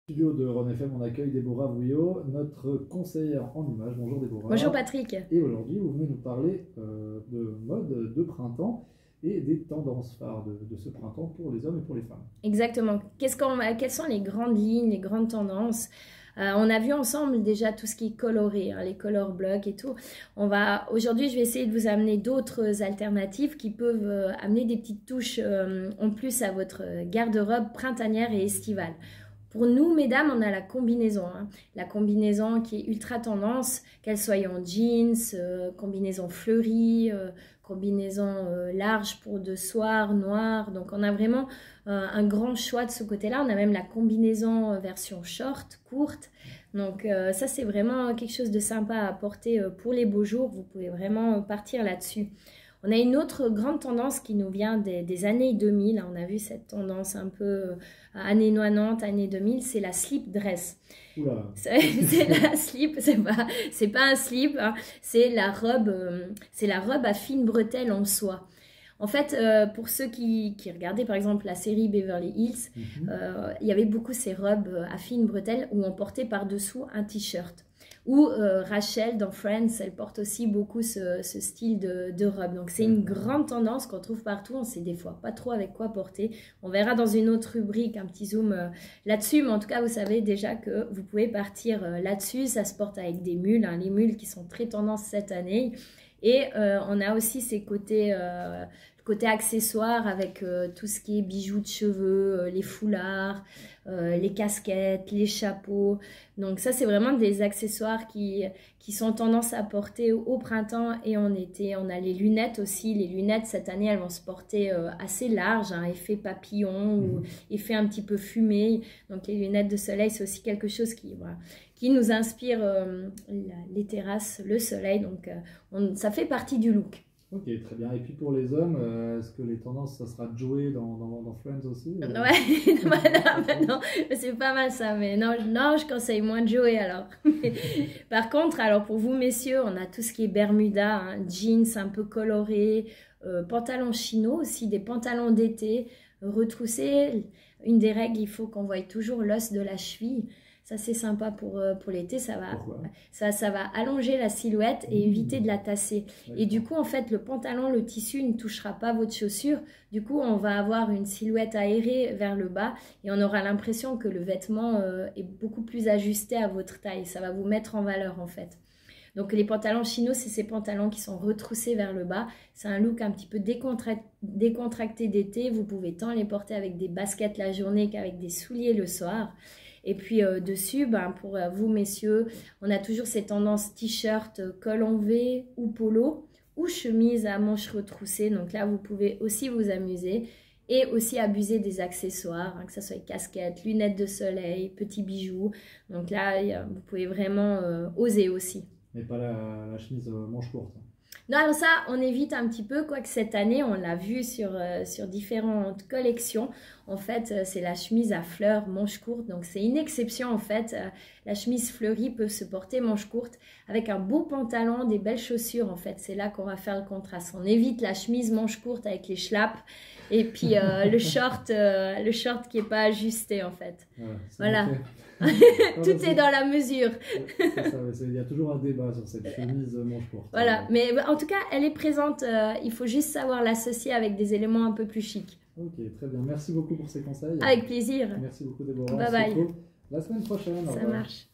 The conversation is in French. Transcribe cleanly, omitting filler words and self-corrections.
Studio de Rhône FM, on accueille Déborah Vouillot, notre conseillère en images. Bonjour Déborah. Bonjour Patrick. Et aujourd'hui, vous venez nous parler de mode de printemps et des tendances phares de ce printemps pour les hommes et pour les femmes. Exactement. Quelles sont les grandes lignes, les grandes tendances? On a vu ensemble déjà tout ce qui est coloré, hein, les color blocks et tout. Aujourd'hui, je vais essayer de vous amener d'autres alternatives qui peuvent amener des petites touches en plus à votre garde-robe printanière et estivale. Pour nous, mesdames, on a la combinaison. Hein. La combinaison qui est ultra tendance, qu'elle soit en jeans, combinaison fleurie, combinaison large pour de soir, noir. Donc, on a vraiment un grand choix de ce côté-là. On a même la combinaison version short, courte. Donc, ça, c'est vraiment quelque chose de sympa à porter pour les beaux jours. Vous pouvez vraiment partir là-dessus. On a une autre grande tendance qui nous vient des années 2000. On a vu cette tendance un peu années 90, années 2000, c'est la slip dress. C'est la slip, c'est pas un slip, hein, c'est la robe à fines bretelles en soie. En fait, pour ceux qui regardaient par exemple la série Beverly Hills, il y avait beaucoup ces robes à fines bretelles où on portait par-dessous un t-shirt. Ou Rachel dans Friends, elle porte aussi beaucoup ce style de robe. Donc c'est une grande tendance qu'on trouve partout. On sait des fois pas trop avec quoi porter. On verra dans une autre rubrique un petit zoom là-dessus. Mais en tout cas, vous savez déjà que vous pouvez partir là-dessus. Ça se porte avec des mules, hein, les mules qui sont très tendance cette année. Et on a aussi ces côtés accessoires avec tout ce qui est bijoux de cheveux, les foulards, les casquettes, les chapeaux. Donc ça, c'est vraiment des accessoires qui sont tendance à porter au printemps et en été. On a les lunettes aussi. Les lunettes, cette année, elles vont se porter assez larges, hein, effet papillon ou effet un petit peu fumé. Donc les lunettes de soleil, c'est aussi quelque chose qui nous inspire les terrasses, le soleil. Donc ça fait partie du look. Ok, très bien. Et puis pour les hommes, est-ce que les tendances, ça sera Joey dans Friends aussi Ouais, non, c'est pas mal ça, mais non, je conseille moins Joey alors. Par contre, alors pour vous messieurs, on a tout ce qui est Bermuda, hein, jeans un peu colorés, pantalons chino aussi, des pantalons d'été retroussés. Une des règles, il faut qu'on voie toujours l'os de la cheville. Ça, c'est sympa pour l'été. Ça va allonger la silhouette et éviter de la tasser. Et du coup, en fait, le pantalon, le tissu ne touchera pas votre chaussure. Du coup, on va avoir une silhouette aérée vers le bas et on aura l'impression que le vêtement est beaucoup plus ajusté à votre taille. Ça va vous mettre en valeur, en fait. Donc, les pantalons chino, c'est ces pantalons qui sont retroussés vers le bas. C'est un look un petit peu décontracté d'été. Vous pouvez tant les porter avec des baskets la journée qu'avec des souliers le soir. Et puis dessus, pour vous messieurs, on a toujours ces tendances t-shirt, col en V ou polo ou chemise à manches retroussées. Donc là, vous pouvez aussi vous amuser et aussi abuser des accessoires, hein, que ce soit casquettes, lunettes de soleil, petits bijoux. Donc là, vous pouvez vraiment oser aussi. Mais pas la chemise manche courte. Non, alors ça, on évite un petit peu, quoique cette année, on l'a vu sur différentes collections. En fait, c'est la chemise à fleurs, manche courte. Donc, c'est une exception, en fait. La chemise fleurie peut se porter manche courte avec un beau pantalon, des belles chaussures, en fait. C'est là qu'on va faire le contraste. On évite la chemise manche courte avec les schlaps et puis le short qui n'est pas ajusté, en fait. Voilà. Tout est dans la mesure. Il y a toujours un débat sur cette chemise manche courte. Voilà, mais en tout cas, elle est présente. Il faut juste savoir l'associer avec des éléments un peu plus chics. Ok, très bien. Merci beaucoup pour ces conseils. Avec plaisir. Merci beaucoup, Déborah. Bye bye. La semaine prochaine. Ça marche.